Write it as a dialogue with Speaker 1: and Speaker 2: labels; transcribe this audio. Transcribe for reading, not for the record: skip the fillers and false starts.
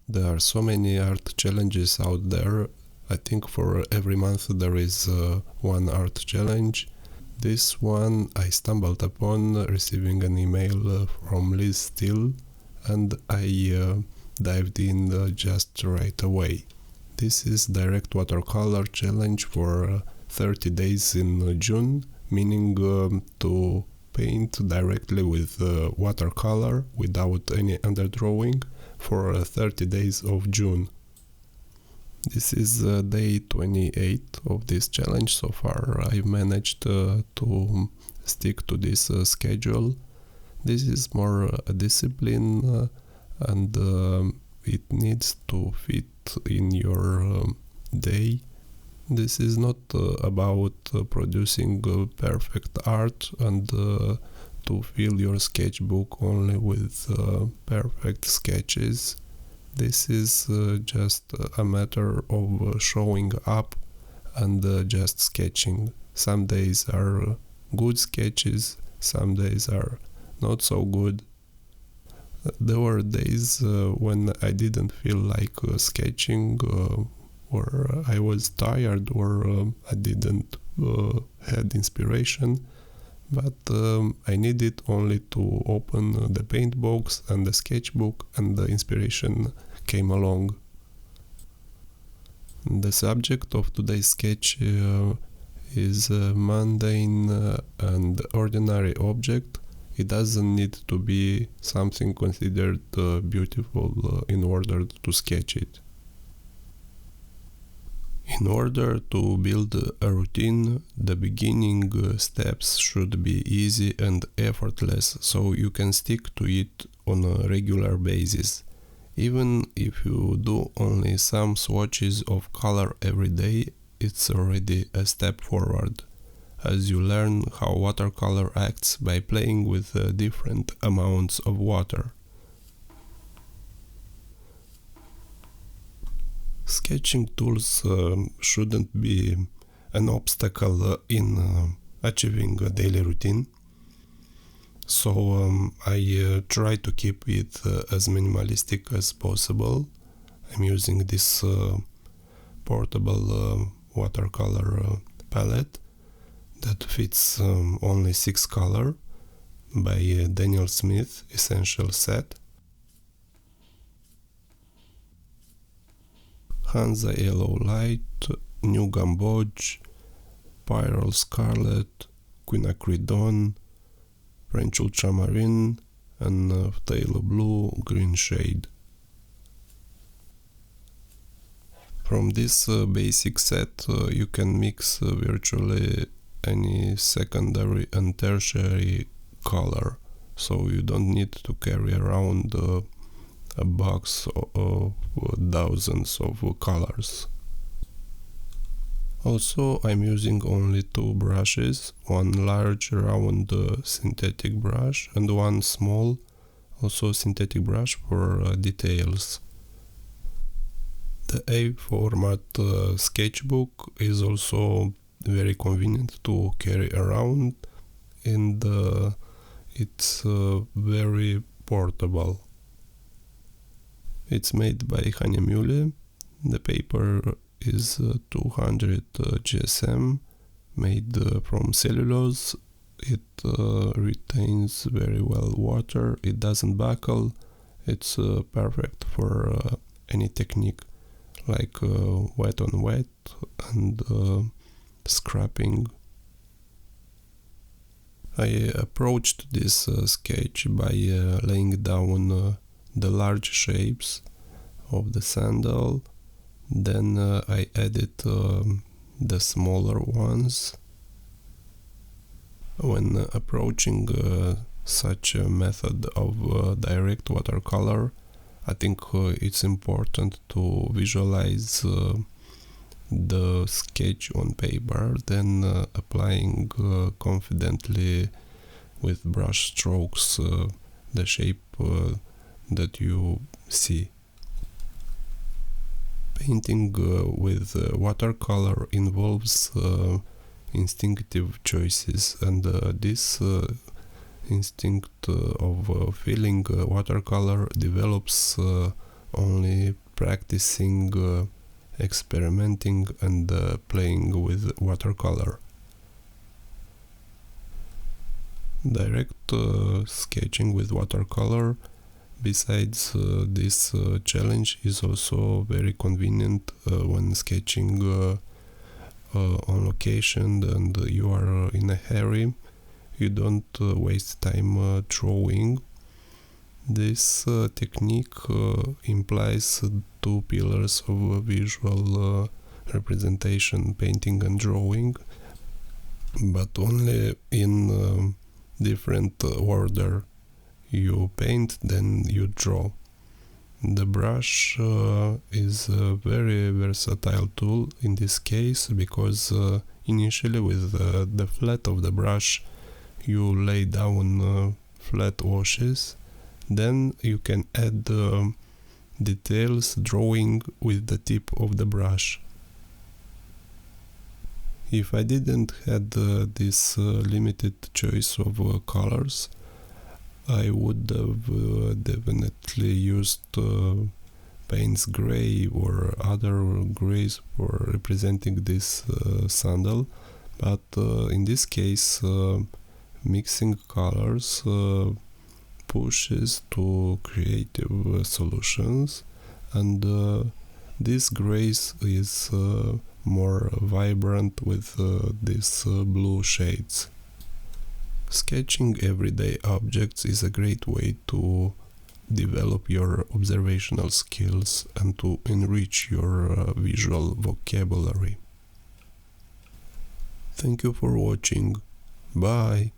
Speaker 1: There are so many art challenges out there. I think for every month there is one art challenge. This one I stumbled upon receiving an email from Liz Steele, and I dived in just right away. This is Direct Watercolor challenge for 30 days in June, meaning to paint directly with watercolor without any underdrawing for 30 days of June. This is day 28 of this challenge. So far I've managed to stick to this schedule. This is more a discipline and it needs to fit in your day. This is not about producing perfect art and to fill your sketchbook only with perfect sketches. This is just a matter of showing up and just sketching. Some days are good sketches, some days are not so good. There were days when I didn't feel like sketching, or I was tired, or I didn't had inspiration. But I needed only to open the paint box and the sketchbook, and the inspiration came along. The subject of today's sketch is a mundane and ordinary object. It doesn't need to be something considered beautiful in order to sketch it. In order to build a routine, the beginning steps should be easy and effortless, so you can stick to it on a regular basis. Even if you do only some swatches of color every day, it's already a step forward, as you learn how watercolor acts by playing with different amounts of water. Sketching tools shouldn't be an obstacle in achieving a daily routine, so I try to keep it as minimalistic as possible. I'm using this portable watercolor palette that fits only 6 colors by Daniel Smith Essential Set. Hansa Yellow Light, New Gamboge, Pyrrol Scarlet, Quinacridone, French Ultramarine, and Phthalo Blue green shade. From this basic set you can mix virtually any secondary and tertiary color, so you don't need to carry around a box of thousands of colors. Also, I'm using only 2 brushes, one large round synthetic brush and one small, also synthetic brush for details. The A format sketchbook is also very convenient to carry around, and it's very portable. It's made by Hahnemuhle. The paper is 200 GSM, made from cellulose. It retains very well water, it doesn't buckle, it's perfect for any technique like wet on wet and scrapping. I approached this sketch by laying down the large shapes of the sandal, then I added the smaller ones. When approaching such a method of direct watercolor, I think it's important to visualize the sketch on paper, then applying confidently with brush strokes the shape that you see. Painting with watercolor involves instinctive choices, and this instinct of feeling watercolor develops only practicing, experimenting and playing with watercolor. Direct sketching with watercolor, besides this challenge, is also very convenient when sketching on location and you are in a hurry. You don't waste time drawing. This technique implies two pillars of visual representation, painting and drawing, but only in different order. You paint, then you draw. The brush is a very versatile tool in this case, because initially with the flat of the brush you lay down flat washes, then you can add details drawing with the tip of the brush. If I didn't had this limited choice of colors, I would have definitely used Payne's gray or other grays for representing this sandal, but in this case mixing colors pushes to creative solutions, and this grays is more vibrant with these blue shades. Sketching everyday objects is a great way to develop your observational skills and to enrich your visual vocabulary. Thank you for watching. Bye!